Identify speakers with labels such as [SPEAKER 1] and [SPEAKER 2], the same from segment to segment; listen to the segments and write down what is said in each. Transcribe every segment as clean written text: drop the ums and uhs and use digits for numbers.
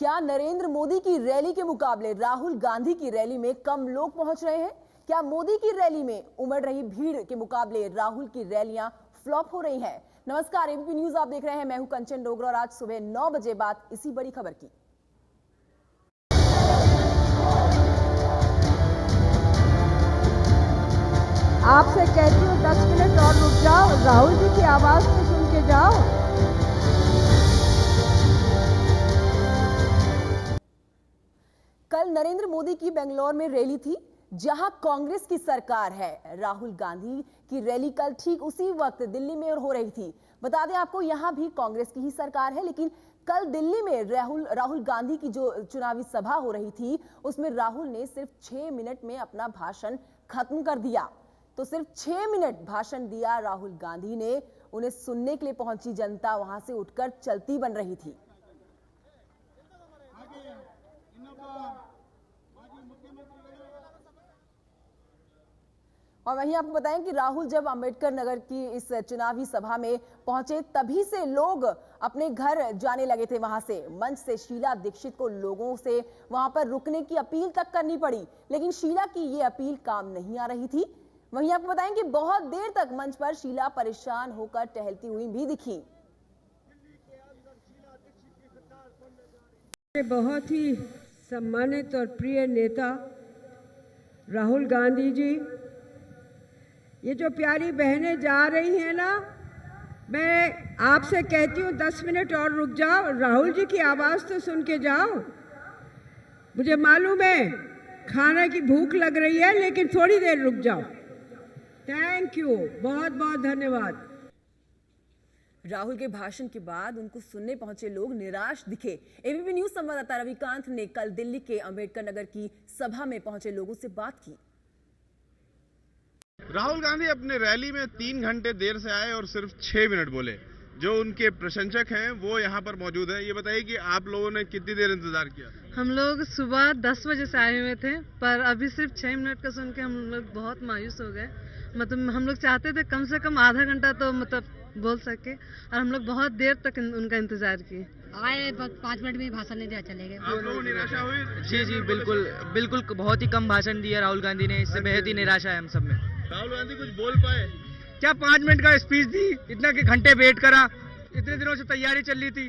[SPEAKER 1] क्या नरेंद्र मोदी की रैली के मुकाबले राहुल गांधी की रैली में कम लोग पहुंच रहे हैं? क्या मोदी की रैली में उमड़ रही भीड़ के मुकाबले राहुल की रैलियां फ्लॉप हो रही हैं? नमस्कार, एबीपी न्यूज आप देख रहे हैं। मैं हूं कंचन डोगरा और आज सुबह 9 बजे बात इसी बड़ी खबर की।
[SPEAKER 2] आपसे कहती हूँ 10 मिनट और रुक जाओ, राहुल जी की आवाज तो सुन के जाओ।
[SPEAKER 1] कल नरेंद्र मोदी की बेंगलोर में रैली थी जहां कांग्रेस की सरकार है। राहुल गांधी की रैली कल ठीक उसी वक्त दिल्ली में हो रही थी। बता दें आपको, यहां भी कांग्रेस की ही सरकार है, लेकिन कल दिल्ली में राहुल गांधी की जो चुनावी सभा हो रही थी उसमें राहुल ने सिर्फ 6 मिनट में अपना भाषण खत्म कर दिया। तो सिर्फ 6 मिनट भाषण दिया राहुल गांधी ने। उन्हें सुनने के लिए पहुंची जनता वहां से उठकर चलती बन रही थी। और वहीं आपको बताएं कि राहुल जब अंबेडकर नगर की इस चुनावी सभा में पहुंचे तभी से लोग अपने घर जाने लगे थे। वहां से मंच से शीला दीक्षित को लोगों से वहां पर रुकने की अपील तक करनी पड़ी, लेकिन शीला की ये अपील काम नहीं आ रही थी। वहीं आपको बताएं कि बहुत देर तक मंच पर शीला परेशान होकर टहलती हुई भी दिखी।
[SPEAKER 2] बहुत ही सम्मानित और प्रिय नेता राहुल गांधी जी, ये जो प्यारी बहनें जा रही हैं ना, मैं आपसे कहती हूँ 10 मिनट और रुक जाओ, राहुल जी की आवाज तो सुन के जाओ। मुझे मालूम है खाने की भूख लग रही है, लेकिन थोड़ी देर रुक जाओ। थैंक यू, बहुत बहुत धन्यवाद।
[SPEAKER 1] राहुल के भाषण के बाद उनको सुनने पहुंचे लोग निराश दिखे। एबीपी न्यूज संवाददाता रविकांत ने कल दिल्ली के अंबेडकर नगर की सभा में पहुंचे लोगों से बात की।
[SPEAKER 3] राहुल गांधी अपने रैली में 3 घंटे देर से आए और सिर्फ 6 मिनट बोले। जो उनके प्रशंसक हैं वो यहाँ पर मौजूद है। ये बताइए कि आप लोगों ने कितनी देर इंतजार किया?
[SPEAKER 4] हम लोग सुबह 10 बजे से आए हुए थे, पर अभी सिर्फ 6 मिनट का सुन के हम लोग बहुत मायूस हो गए। मतलब हम लोग चाहते थे कम से कम आधा घंटा तो बोल सके, और हम लोग बहुत देर तक उनका इंतजार किए।
[SPEAKER 5] आए 5 मिनट में भाषण नहीं दिया, चले गए।
[SPEAKER 3] आप लोगों को निराशा हुई?
[SPEAKER 6] जी बिल्कुल बहुत ही कम भाषण दिया राहुल गांधी ने। इससे बेहद ही निराशा है हम सब में।
[SPEAKER 3] राहुल गांधी कुछ बोल पाए?
[SPEAKER 6] क्या 5 मिनट का स्पीच दी, इतना के घंटे वेट करा, इतने दिनों से तैयारी चल रही थी,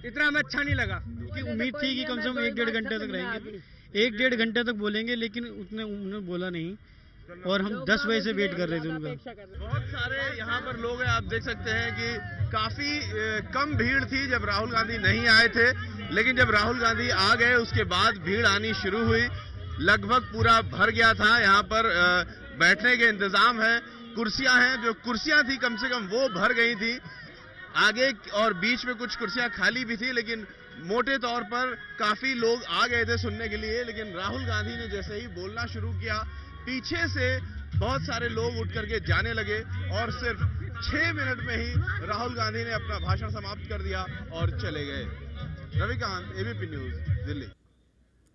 [SPEAKER 6] इतना हमें अच्छा नहीं लगा।
[SPEAKER 7] क्योंकि उम्मीद थी कि कम से कम 1-1.5 घंटे तक रहेंगे, 1-1.5 घंटे तक बोलेंगे, लेकिन उन्होंने बोला नहीं और हम 10 बजे से वेट कर रहे थे उनका।
[SPEAKER 3] बहुत सारे यहाँ पर लोग हैं, आप देख सकते हैं कि काफी कम भीड़ थी जब राहुल गांधी नहीं आए थे, लेकिन जब राहुल गांधी आ गए उसके बाद भीड़ आनी शुरू हुई। लगभग पूरा भर गया था। यहाँ पर बैठने के इंतजाम है, कुर्सियां हैं, जो कुर्सियां थी कम से कम वो भर गई थी। आगे और बीच में कुछ कुर्सियां खाली भी थी, लेकिन मोटे तौर पर काफी लोग आ गए थे सुनने के लिए। लेकिन राहुल गांधी ने जैसे ही बोलना शुरू किया, पीछे से बहुत सारे लोग उठ करके जाने लगे और सिर्फ 6 मिनट में ही राहुल गांधी ने अपना भाषण समाप्त कर दिया और चले गए। Ravikant, ABP news, Delhi.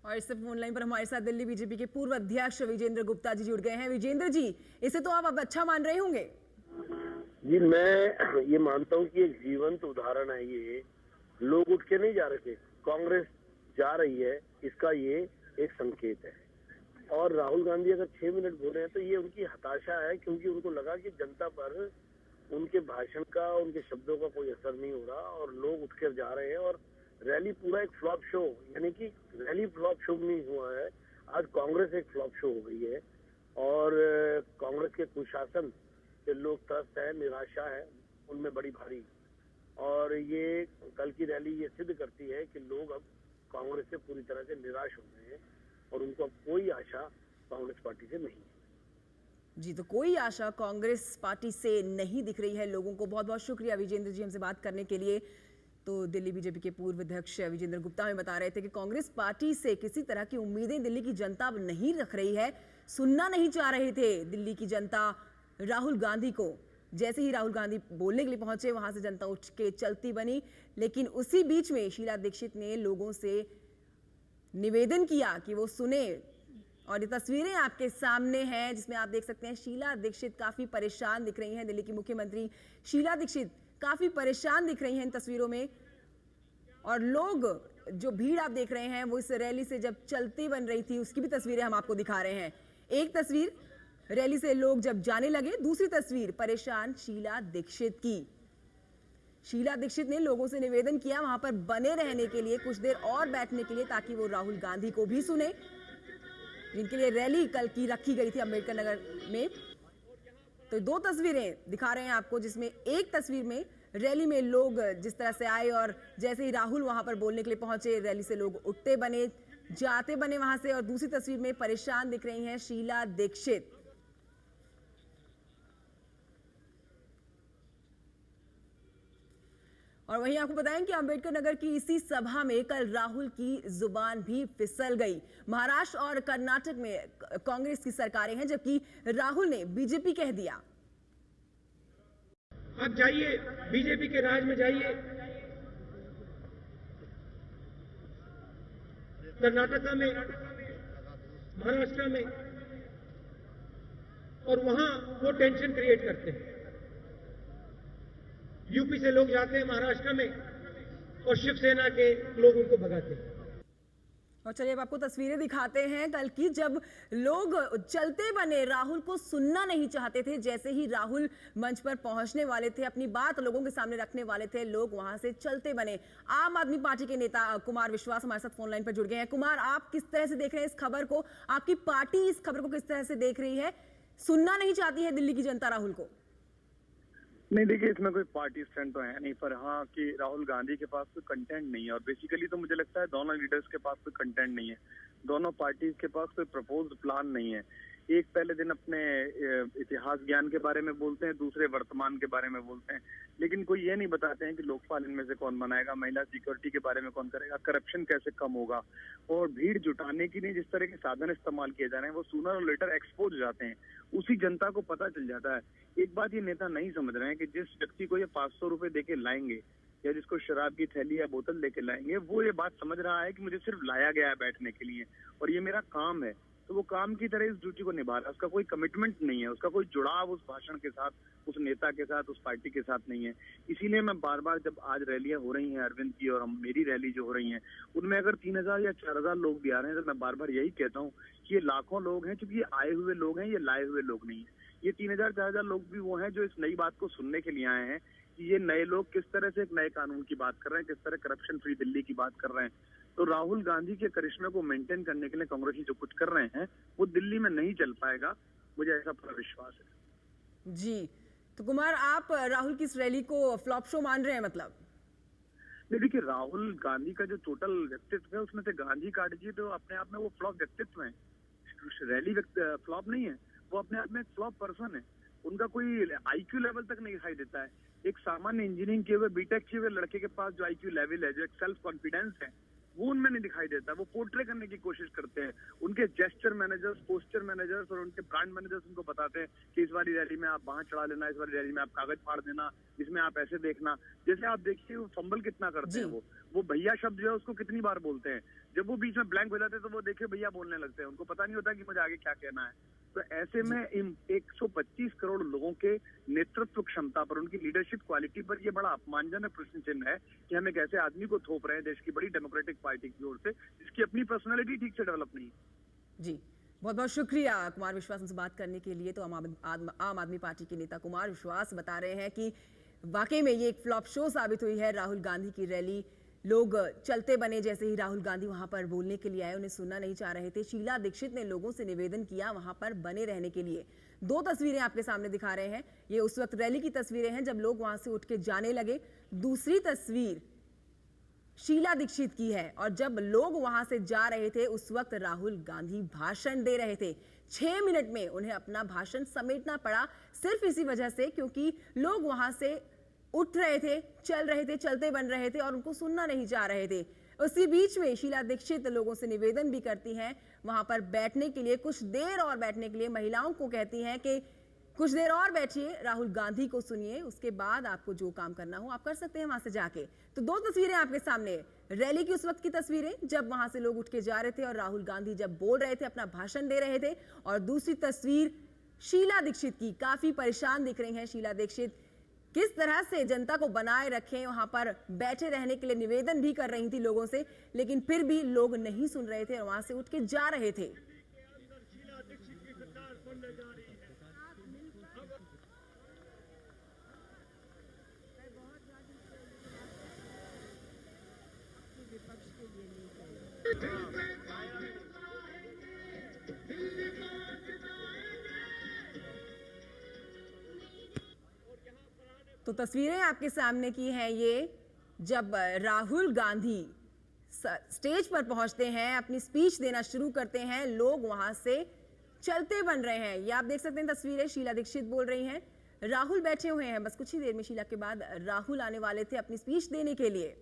[SPEAKER 1] और इस फोन लाइन पर हमारे साथ दिल्ली बीजेपी के पूर्व अध्यक्ष विजेंद्र गुप्ता जी जुड़ गए हैं। विजेंद्र जी, इसे तो आप अब अच्छा मान रहे होंगे।
[SPEAKER 8] जी, मैं ये मानता हूँ कि एक जीवंत उदाहरण है। ये लोग उठ के नहीं जा रहे थे, कांग्रेस जा रही है, इसका ये एक संकेत है। और राहुल गांधी अगर 6 मिनट बोले हैं तो ये उनकी हताशा है, क्योंकि उनको लगा कि जनता पर उनके भाषण का, उनके शब्दों का कोई असर नहीं हो रहा और लोग उठकर जा रहे हैं। और रैली पूरा एक फ्लॉप शो, यानी कि रैली फ्लॉप शो नहीं हुआ है, आज कांग्रेस एक फ्लॉप शो हो गई है। और कांग्रेस के कुशासन से लोग त्रस्त है, निराशा है उनमें बड़ी भारी। और ये कल की रैली ये सिद्ध करती है कि लोग अब कांग्रेस से पूरी तरह से निराश हो गए हैं और उनको अब कोई आशा कांग्रेस पार्टी से नहीं है।
[SPEAKER 1] जी, तो कोई आशा कांग्रेस पार्टी से नहीं दिख रही है लोगों को। बहुत बहुत शुक्रिया विजेंद्र जी हमसे बात करने के लिए। तो दिल्ली बीजेपी के पूर्व अध्यक्ष विजेंद्र गुप्ता हमें बता रहे थे कि कांग्रेस पार्टी से किसी तरह की उम्मीदें दिल्ली की जनता अब नहीं रख रही है। सुनना नहीं चाह रहे थे दिल्ली की जनता राहुल गांधी को। जैसे ही राहुल गांधी बोलने के लिए पहुंचे, वहां से जनता उठ के चलती बनी। लेकिन उसी बीच में शीला दीक्षित ने लोगों से निवेदन किया कि वो सुने। और ये तस्वीरें आपके सामने हैं जिसमें आप देख सकते हैं शीला दीक्षित काफी परेशान दिख रही हैं। दिल्ली की मुख्यमंत्री शीला दीक्षित काफी परेशान दिख रही हैं इन तस्वीरों में। और लोग जो भीड़ आप देख रहे हैं वो इस रैली से जब चलती बन रही थी उसकी भी तस्वीरें हम आपको दिखा रहे हैं। एक तस्वीर रैली से लोग जब जाने लगे, दूसरी तस्वीर परेशान शीला दीक्षित की। शीला दीक्षित ने लोगों से निवेदन किया वहां पर बने रहने के लिए, कुछ देर और बैठने के लिए, ताकि वो राहुल गांधी को भी सुने, जिनके लिए रैली कल की रखी गई थी अम्बेडकर नगर में। तो दो तस्वीरें दिखा रहे हैं आपको, जिसमें एक तस्वीर में रैली में लोग जिस तरह से आए और जैसे ही राहुल वहां पर बोलने के लिए पहुंचे, रैली से लोग उठते बने, जाते बने वहां से। और दूसरी तस्वीर में परेशान दिख रही हैं शीला दीक्षित। और वहीं आपको बताएं कि अंबेडकर नगर की इसी सभा में कल राहुल की जुबान भी फिसल गई। महाराष्ट्र और कर्नाटक में कांग्रेस की सरकारें हैं, जबकि राहुल ने बीजेपी कह दिया।
[SPEAKER 6] आप जाइए बीजेपी के राज में, जाइए कर्नाटका में, महाराष्ट्र में, और वहां वो टेंशन क्रिएट करते हैं। यूपी से लोग जाते हैं महाराष्ट्र में और शिवसेना के लोग उनको भगाते हैं।
[SPEAKER 1] और चलिए अब आपको तस्वीरें दिखाते हैं कल की, जब लोग चलते बने, राहुल को सुनना नहीं चाहते थे। जैसे ही राहुल मंच पर पहुंचने वाले थे, अपनी बात लोगों के सामने रखने वाले थे, लोग वहां से चलते बने। आम आदमी पार्टी के नेता कुमार विश्वास हमारे साथ फोन लाइन पर जुड़ गए हैं। कुमार, आप किस तरह से देख रहे हैं इस खबर को? आपकी पार्टी इस खबर को किस तरह से देख रही है? सुनना नहीं चाहती है दिल्ली की जनता राहुल को?
[SPEAKER 9] नहीं, देखिए इसमें कोई पार्टी स्टैंड तो है नहीं, पर हाँ कि राहुल गांधी के पास कोई कंटेंट नहीं है। और बेसिकली तो मुझे लगता है दोनों लीडर्स के पास कोई कंटेंट नहीं है, दोनों पार्टीज के पास कोई प्रपोज्ड प्लान नहीं है। एक पहले दिन अपने इतिहास ज्ञान के बारे में बोलते हैं, दूसरे वर्तमान के बारे में बोलते हैं, लेकिन कोई ये नहीं बताते हैं कि लोकपाल इनमें से कौन बनाएगा, महिला सिक्योरिटी के बारे में कौन करेगा, करप्शन कैसे कम होगा। और भीड़ जुटाने के लिए जिस तरह के साधन इस्तेमाल किए जा रहे हैं वो सूनर और लेटर एक्सपोज हो जाते हैं, उसी जनता को पता चल जाता है। एक बात ये नेता नहीं समझ रहे हैं कि जिस व्यक्ति को ये 500 रुपए देके लाएंगे या जिसको शराब की थैली या बोतल देके लाएंगे, वो ये बात समझ रहा है कि मुझे सिर्फ लाया गया है बैठने के लिए और ये मेरा काम है, तो वो काम की तरह इस ड्यूटी को निभा रहा है। उसका कोई कमिटमेंट नहीं है, उसका कोई जुड़ाव उस भाषण के साथ, उस नेता के साथ, उस पार्टी के साथ नहीं है। इसीलिए मैं बार बार जब आज रैलियां हो रही हैं अरविंद की और मेरी रैली जो हो रही है, उनमें अगर 3000 या 4000 लोग भी आ रहे हैं, तो मैं बार बार यही कहता हूँ कि ये लाखों लोग हैं, क्योंकि ये आए हुए लोग हैं, ये लाए हुए लोग नहीं है। ये 3000-4000 लोग भी वो हैं जो इस नई बात को सुनने के लिए आए हैं कि ये नए लोग किस तरह से एक नए कानून की बात कर रहे हैं, किस तरह करप्शन फ्री दिल्ली की बात कर रहे हैं। तो राहुल गांधी के करिश्मे को मेंटेन करने के लिए कांग्रेसी जो कुछ कर रहे हैं वो दिल्ली में नहीं चल पाएगा, मुझे ऐसा पूरा विश्वास है।
[SPEAKER 1] जी, तो कुमार, आप राहुल की इस रैली को फ्लॉप शो मान रहे हैं? मतलब
[SPEAKER 9] नहीं, देखिए राहुल गांधी का जो टोटल व्यक्तित्व है उसमें से गांधी काट दीजिए तो अपने आप में वो फ्लॉप व्यक्तित्व है, रैली फ्लॉप नहीं है, वो अपने आप में एक फ्लॉप पर्सन है। उनका कोई आईक्यू लेवल तक नहीं दिखाई देता है। एक सामान्य इंजीनियरिंग किए हुए, बीटेक किए हुए लड़के के पास जो आईक्यू लेवल है, जो एक सेल्फ कॉन्फिडेंस है, वो उनमें नहीं दिखाई देता। वो पोर्ट्रे करने की कोशिश करते हैं। उनके जेस्चर मैनेजर्स, पोस्टर मैनेजर्स और उनके ब्रांड मैनेजर्स उनको बताते हैं कि इस वाली रैली में आप वहां चढ़ा लेना, इस वाली रैली में आप कागज फाड़ देना, इसमें आप ऐसे देखना। जैसे आप देखिए वो फंबल कितना करते हैं, वो भैया शब्द जो है उसको कितनी बार बोलते हैं। जब वो बीच में ब्लैंक हो जाते हैं तो वो देखिए भैया बोलने लगते हैं, उनको पता नहीं होता कि मुझे आगे क्या कहना है। तो ऐसे में इन 125 करोड़ लोगों के नेतृत्व क्षमता पर, उनकी लीडरशिप क्वालिटी पर ये बड़ा अपमानजनक प्रश्न चिन्ह है कि हम एक ऐसे आदमी को थोप रहे हैं देश की बड़ी डेमोक्रेटिक पार्टी की ओर से, जिसकी अपनी पर्सनालिटी ठीक से डेवलप नहीं है।
[SPEAKER 1] जी, बहुत बहुत शुक्रिया कुमार विश्वास से बात करने के लिए। तो आम आदमी पार्टी के नेता कुमार विश्वास बता रहे हैं कि वाकई में ये एक फ्लॉप शो साबित हुई है राहुल गांधी की रैली। लोग चलते बने, जैसे ही राहुल गांधी वहां पर बोलने के लिए आए, उन्हें सुनना नहीं चाह रहे थे। शीला दीक्षित ने लोगों से निवेदन किया वहां पर बने रहने के लिए। दो तस्वीरें आपके सामने दिखा रहे हैं, ये उस वक्त रैली की तस्वीरें हैं जब लोग वहां से उठ के जाने लगे। दूसरी तस्वीर शीला दीक्षित की है और जब लोग वहां से जा रहे थे उस वक्त राहुल गांधी भाषण दे रहे थे। 6 मिनट में उन्हें अपना भाषण समेटना पड़ा, सिर्फ इसी वजह से क्योंकि लोग वहां से उठ रहे थे, चल रहे थे, चलते बन रहे थे और उनको सुनना नहीं चाह रहे थे। उसी बीच में शीला दीक्षित लोगों से निवेदन भी करती हैं वहां पर बैठने के लिए, कुछ देर और बैठने के लिए। महिलाओं को कहती हैं कि कुछ देर और बैठिए, राहुल गांधी को सुनिए, उसके बाद आपको जो काम करना हो आप कर सकते हैं वहां से जाके। तो दो तस्वीरें आपके सामने, रैली की उस वक्त की तस्वीरें जब वहां से लोग उठ के जा रहे थे और राहुल गांधी जब बोल रहे थे, अपना भाषण दे रहे थे, और दूसरी तस्वीर शीला दीक्षित की। काफी परेशान दिख रही हैं शीला दीक्षित। किस तरह से जनता को बनाए रखें, वहां पर बैठे रहने के लिए निवेदन भी कर रही थी लोगों से, लेकिन फिर भी लोग नहीं सुन रहे थे और वहां से उठ के जा रहे थे। तो तस्वीरें आपके सामने की हैं ये, जब राहुल गांधी स्टेज पर पहुंचते हैं, अपनी स्पीच देना शुरू करते हैं, लोग वहां से चलते बन रहे हैं। ये आप देख सकते हैं तस्वीरें, शीला दीक्षित बोल रही हैं, राहुल बैठे हुए हैं। बस कुछ ही देर में शीला के बाद राहुल आने वाले थे अपनी स्पीच देने के लिए।